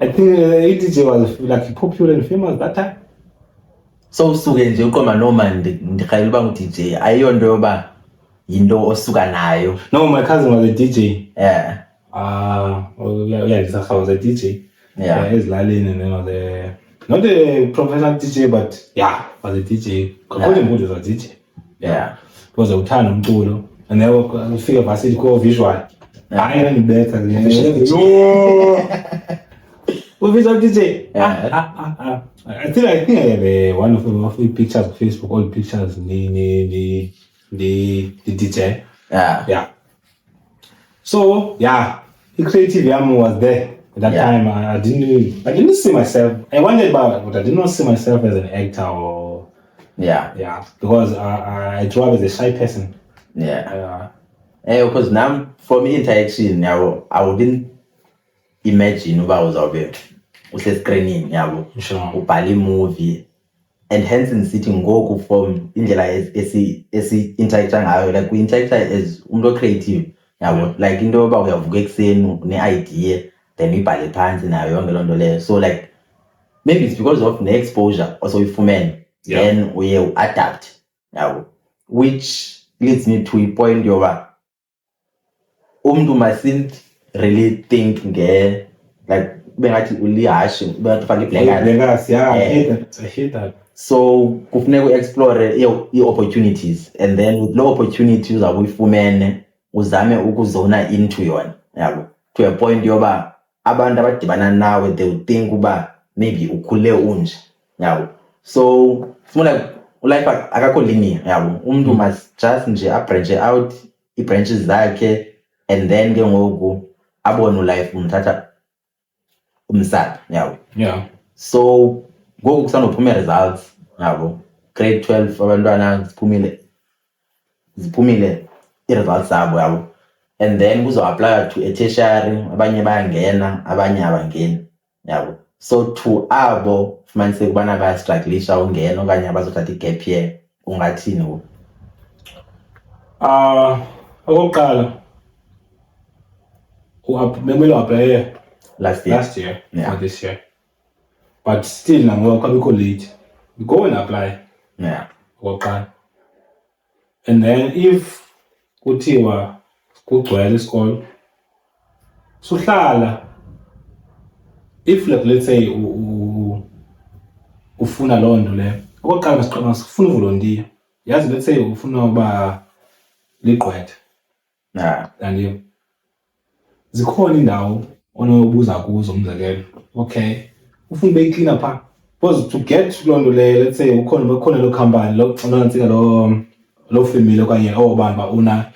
I think a DJ was like popular and famous at that time. So usuke nje uqoma noma ndikhalela uba ngu-DJ, ayiyo nto yoba yinto osuka nayo. No, my cousin was a DJ. Yeah. I was a DJ. Yeah. Ezilalini, and then I was not a professional DJ, but yeah, I was a DJ. According to was a DJ. Yeah. Because I would turn umculo, and then I figure varsity called visual. I ain't better. No. Visual DJ. I think I have one of the pictures on Facebook. All pictures, the DJ. Yeah. So yeah, the creative yam was there at that time. I didn't see myself. I wondered about, but I did not see myself as an actor or. Yeah. Because I grew up as a shy person. Because now from interaction, I wouldn't imagine uba uzawube usescreening yabo ubhala movie, and hence ndisithi ngoku from indlela esi-interacta ngayo, like we interacta as umuntu creative yabo, like into yoba uyavuka ekuseni ne-idea then uyibhale phansi nayo yonke loo nto leyo. So like maybe it's because of ne-exposure also uyifumene, then uye u-adapt yabo, which leads me to a point yoba umntu mustn't really think like bengathi ulihashi bengathi ufake iblankasi. I hate that. So kufuneka u-explore ii-opportunities, and then with lo opportunity uzawube uyifumene uzame ukuzona into yona yabo, to a point yoba abantu abadibana nawe they will think uba maybe ukhule unje yabo. So like life akakho linear yabo, umntu must just nje abranche out ii-branches zakhe, and then ke ngoku abone ulife umthatha umsaphi yabo. So ngoku kusanophuma results yabo, grade 12 abantwana ziphumile i-results zabo yabo, and then kuzo-apply to a tertiary, abanye bayangena abanye abangeni yabo. So to abo fumaniseke ubana bayastrugglisha ungena okanye abazothatha i-gap year, ungathini ngoku? Okokuqala bekumele uaplaye last year for this year, but still nangoku abikho late, you go and apply okokuqala, and then if kuthiwa kugcwele isikolo suhlala. If like let's say ufuna loo nto leyo, okokuqala masifuna uvolontiya. Yazi let's say ufuna uba ligqwetha, and zikhona indawo onobuza kuzo, umzekelo okay ufuna ube yi-cleaner phaa, because to get loo nto leyo, let's say ukhona loo company lonantsika loo femile okanye bantu bauna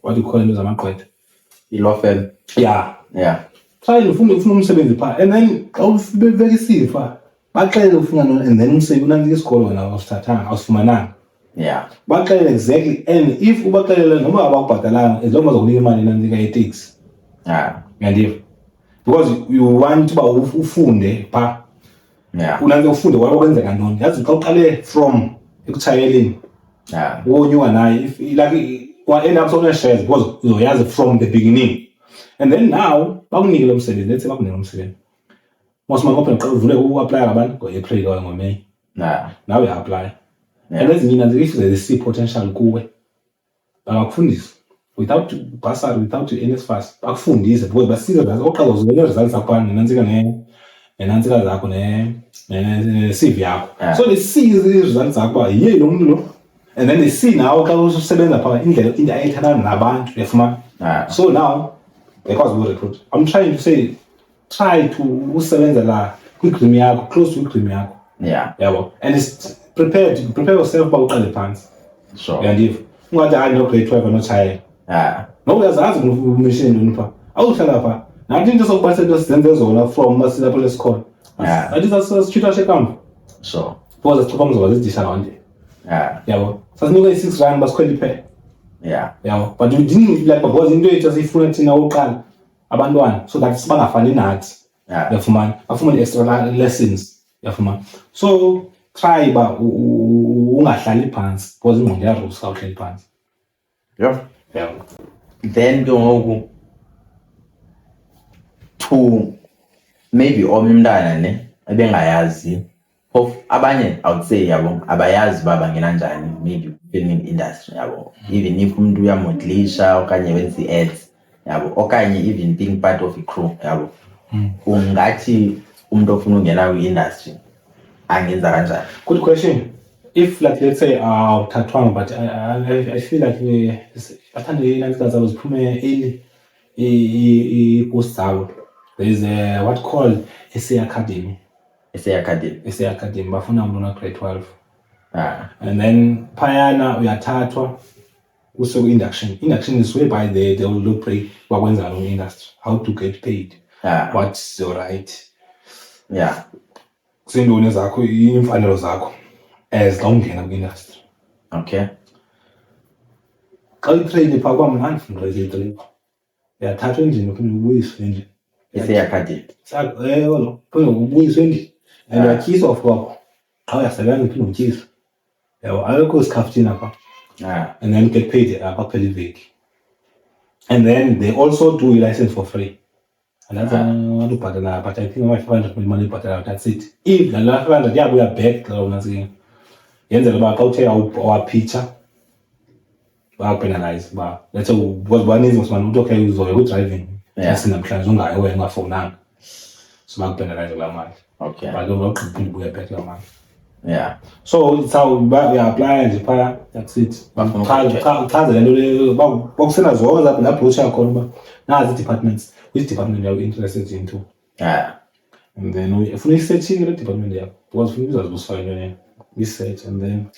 what do you call into zamagqwetha, i-law firm. Try ufuna umsebenzi phaa, and then xa ubekisile phaa baxele ufuna and then umsebenzi unantsika isikolo wena awusithathanga awusifumananga. Baxele exactly, and if ubaxelela noma abakubhatalanga, as long as ukunika imali nantsika ye-taxi. Uyandiva? Because you want uba ufunde phaa, unantsika ufunde kwenzeka ntoni. Yazi xa uqale from ekutshayeleni wonyuka naye, if like end up shares because uzoyazi from the beginning, and then now bakunike lo msebenzi, let's say bakunike lo msebenzi, Most man open vule apply abantu ngo-April or ngo-May. Now you apply. And as mina if they see potential kuwe bakufundisa without bursary, without NSFAS bakufundise because basiza oqala uzobona results zakho nenantsika zakho ne-CV yakho. So they see results zakho yiye lo muntu lo, and then they see now xa usebenza phaa indlela into ayithanda nabantu uyafumana. So now because we recruit, I'm trying to say try to usebenza la kwi-cream yakho, close to i-cream yakho. Yabo, and it's prepare yourself uba uqale phansi. Uyandiva ungathi hayi no grade 12 anotshayela ngoba uyazazi umishini ntoni phaa awuhlala phaa nathi into sokubasa into sizenze zona from masilapho lesikhona athi sasithuthwa shekamva because asichupha mzoba zidisha one day. Yabo, sasinikwe i-6 basikhwela iphela. Yabo, but we didn't like because into yethu asiyifuna thina oqala abantwana so that sibangafani nathi. Uyafumana bafumane extra lessons. Uyafumana, so try ba ungahlali phansi because ingqondo yarusa uhleli phansi. Then ke ngoku to maybe omntana ne ebengayazi of abanye I would say yabo abayazi uba bangena njani maybe filming industry yabo, even if umuntu uyamodelisha okanye wenza i-ads yabo okanye even being part of a crew yabo, ungathi umuntu ofuna ungena kwi-industry angenza kanjani? Good question. If like let's say uthathwanga but I feel like bathanda inantsika zabo ziphume early i-post zabo. There is a what called SA Academy. SA Academy bafuna umuntu grade 12. And then phayana uyathathwa use induction. Induction is whereby they will look break bakwenza lo industry, how to get paid, what's your right. Kusindoni zakho imfanelo zakho as long ungena kwi-industry. Xa uyitrain phaa kwamnandi fundraising uyathathwa endlini uphinde ubuyiswe endlini. SA Academy lo phinde ubuyiswe endlini and uyatyiswa of kwakho xa uyasebenza uphinde utyiswe. Yabo, ayekho sikhafuthini apha. And then get paid kwaphela iveki. And then they also do i-license for free. And that's what you pay, but I think my 500 money that's it. If the last 500 we are back once yenza ba xa uthe awapitcha bapenalize ba let's say was one is man uthi okay uzoya ku driving sinamhlanje ungayi wena ungafonanga so bakupenalize la mali. But don't completely buya back la mali. So it's how we apply nje phaya, that's it. Chaza lento le bokusena zonke lapho la brochure khona ba nazi departments, which department you are interested into. And then if we searching the department yakho because we uzazibuswa into research and then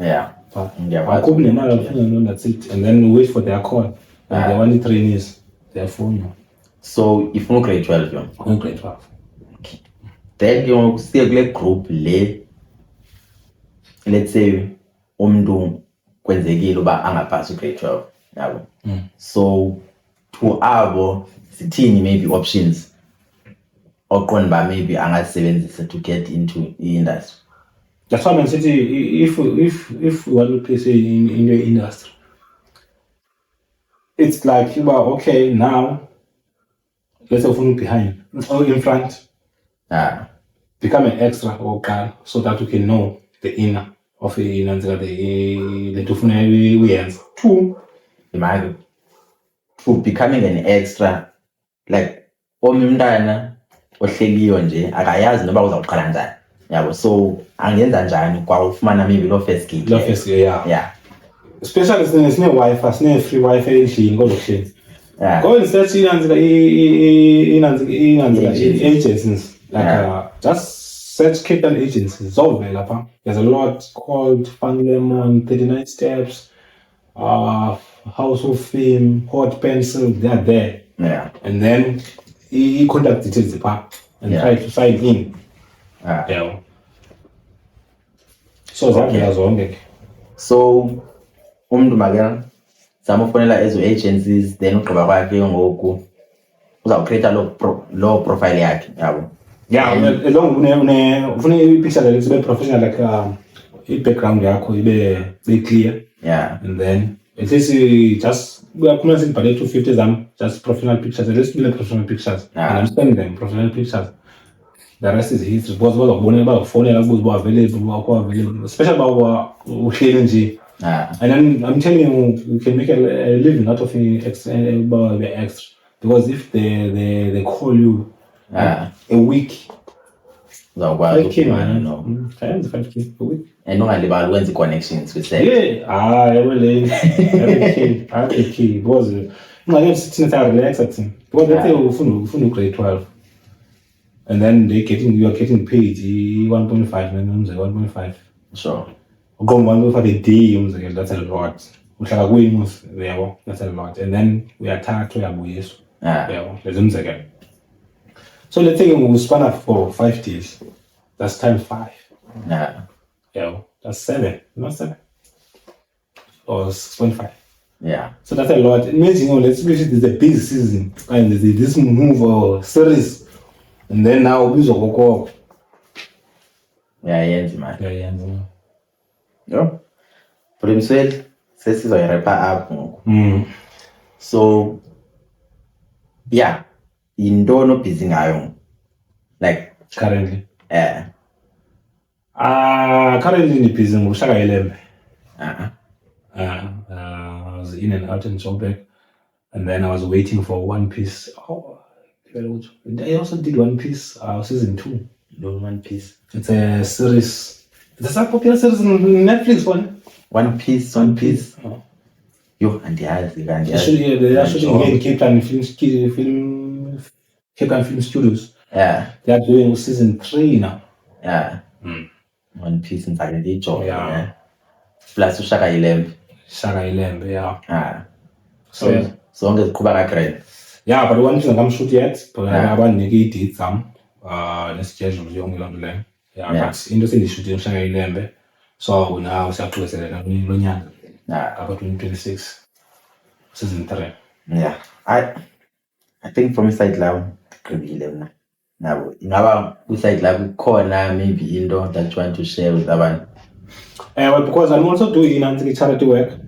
akube nemali ufuna that's it, and then we wait for their call. And they want trainees their phone. So if no grade 12 yo no grade 12. Then you still kule group le, let's say umuntu kwenzekile uba angaphasi grade 12 yabo. So to abo sithini maybe options oqonda ba maybe angasebenzisa to get into the industry. That's why I'm saying if you want to play say in the industry, it's like you are okay now. Let's say from behind or in front. Become an extra or car so that you can know the inner of the inner the tufune we ends. Imagine to becoming an extra, like omntana ohleliyo nje akayazi noba uzawuqala njani yabo, so angenza njani kwa ufumana maybe lo first gig. Especially sine Wi-Fi, sine free Wi-Fi endlini kodwa go and search agencies like just search capital agencies over lapha. There's a lot called Fun Lemon, 39 Steps, House of Fame, Hot Pencil, they are there. And then he contact details and try to sign in. So that so umuntu makela samufonela ezo agencies, then ugqiba kwakhe ngoku uzawucreate lo profile yakhe yabo. Long ufuna i-picture like ibe professional, like i-background yakho ibe clear. And then at least just uyakhuluma sibhale 250 zam just professional pictures, at least professional pictures. And I'm sending them professional pictures. The rest is history. Because bazakubonela phone ukuba available, especially about uhleli nje. And then I'm telling you can make a living out of the extra. Because if they call you a week, uzawukwazi 5K man, no 5K a week. and ungalibali ukwenza i-connections with sex. Yeah, the key. Because ungake sithina sa-relaxa thina. Because let's say ufunda grade 12. And then you are getting paid 1.5 man, 1.5. Sure. Uqomba 1.5 a day umzekelo, that's a lot. Uhlala kwenu yabo, that's a lot. And then uyathathwa uyabuyiswa. Yabo, lezo umzekelo. So let's say we span up for 5 days. That's times 5. Yeah, that's 7, not 7. Or 6.5. Yeah. So that's a lot. Imagine, let's say there's a busy season and there's this move or series. And then now ubizwa kokoko. Yenzi man. Yenzi. Yo. Primswell sesizoyirepa up ngoku. So yeah, yintoni obhizi ngayo? Like currently. Currently ndibhizi ngokushaka ilembe. I was in and out in Joburg, and then I was waiting for One Piece. I also did One Piece season 2. One Piece. It's a series. It's a popular series on Netflix. One Piece. Yo, andiyazi. They are shooting here in Cape Town Film Studios. Yeah. They are doing season 3 now. Yeah. One Piece in Joburg. Yeah. Plus ushaka ilembe. Yeah. So ngeziqhuba ka-grand. Yeah, but One Piece I'm shoot yet. But I haven't negated some. Neschedule yonke loo nto leyo. Yeah, but into sendishutile ushaka ilembe. So now siyaqhubeselela lo nyaka. About 2026. Season 3. Yeah. I think from iside lawo gqibile mna. Nabo ingaba kwiside lawo kukhona maybe into that you want to share with abantu. Well, because I'm also doing charity work.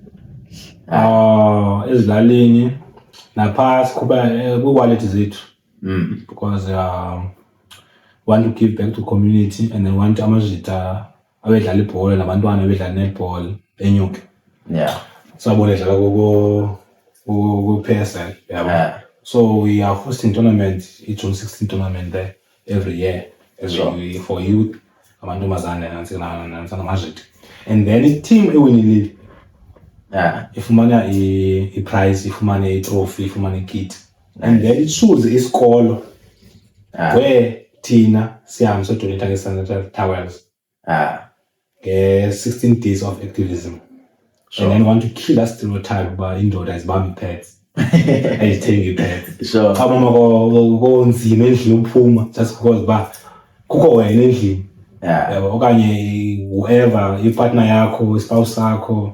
Ezilalini naphasi kuba kwi-wallet zethu. Because want to give back to community and then want amajita abedlala ibhola nabantwana abedlala netball enyuke. Yeah. So abonedlala go PSL. Yeah. So we are hosting tournament, June 16 tournament there every year for youth, amantombazane namajita. And then a team ewinile. Ifumana i-prize, ifumana i-trophy, ifumana i-kit. And then it choose isikolo where thina sihambe sodonate nge-sanitary towels. 16 days of activism. Sure. And then want to kill that stereotype about indoor as bami pets. Ayithengi pets. Sure. Abama konzima endlini uphuma just because kukho wena endlini. Yabo okanye whoever ipartner yakho, spouse sakho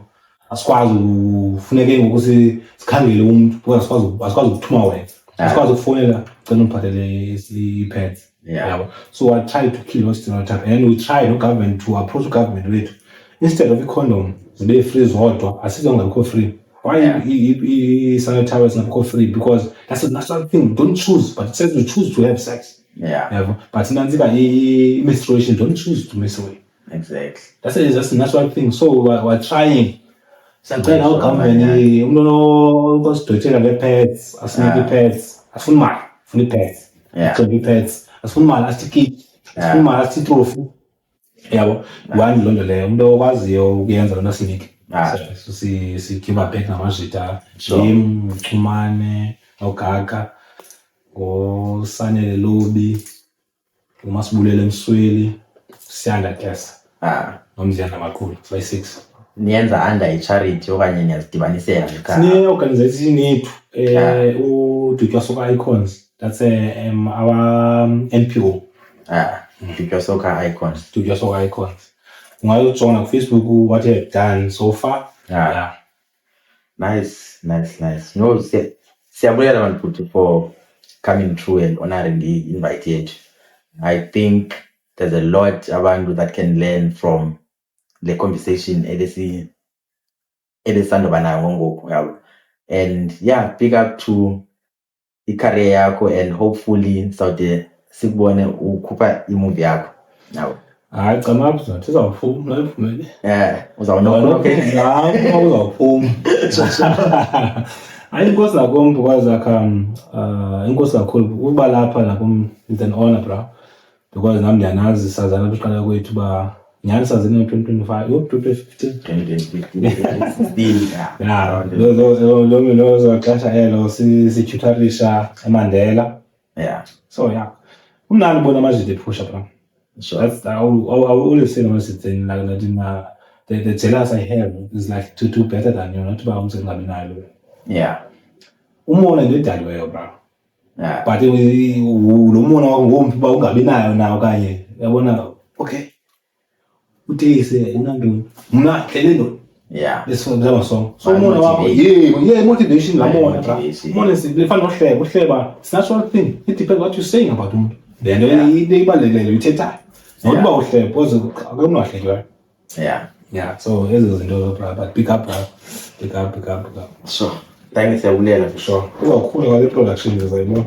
asikwazi ufuneke ngokuthi sikhangele umuntu because asikwazi ukuthuma wena. Asikwazi ukufonela cela ungiphathele i-pets. Yeah. So I try to kill those stereotypes and we try government to approach government wethu instead of i-condom zibe free zodwa asizongabikho free. Why i-sanitary towels ngabikho free? Because that's a natural thing. Don't choose, but it says you choose to have sex. Yeah. But nanzika menstruation, don't choose to menstruate. Exactly. That's a natural thing. So we're trying. Siyacela ugovernment umuntu osidotshela nge-pets asinike i-pets asifuni imali funa i-pets athenge i-pets asifuni imali asithi asifuni imali asithi trophy yabo one loo nto leyo umuntu okwaziyo ukuyenza loo nto asinike sigive back namajita Jim Chumane noGaga ngoSanele Lobi uMasibulele Msweli Siyanda Tesa nomziyana Makhulu 56 niyenza under i-charity okanye niyazidibanisela ngekhaya? Sine-organization yethu uDutywa Soccer Icons. That's our NPO. Dutywa Soccer Icons. Dutywa Soccer Icons. Ungayojoina kuFacebook what you have done so far. Yeah. Nice. No, siyabulela Mantfuthu for coming through and honoring the invite yethu. I think there's a lot abantu that can learn from the conversation edesandaba nayo ngoku yabo. And yeah, big up to i-career yakho and hopefully sikubone ukhupha imovie yakho nawe. Hayi cha mapha sizawuphuma nayiphumele. Uzawunokho Uzawuphuma. Hayi inkosi nakum because inkosi kakhulu ukuba lapha nakum is an honor bro. Because nami ndiyanazi sazana beqala kwethu ba nyani sazana 2025 2015 2016 lo zaxesha elo situtorisha eMandela. So umnandi bona amajide ephusha bro. Sure. That's I always say when sitting like the jealous I have is like to do better than you, not to be umsebenzi nayo. Umona ndidaliweyo bro. But lo mona ngompi ba ungabi nayo nawo kanye yabona okay uteyise unandoni mna kelelo lesifundisa song so umona wakho motivation la mona bro mona sifana nohleba it's natural thing it depends what you saying about umuntu then ibalekele uthetha nokuba uhleba because akunohlekwa so ezo zinto bro but pick up sure thanks yabulela for sure uzawukhula kwale production zayibona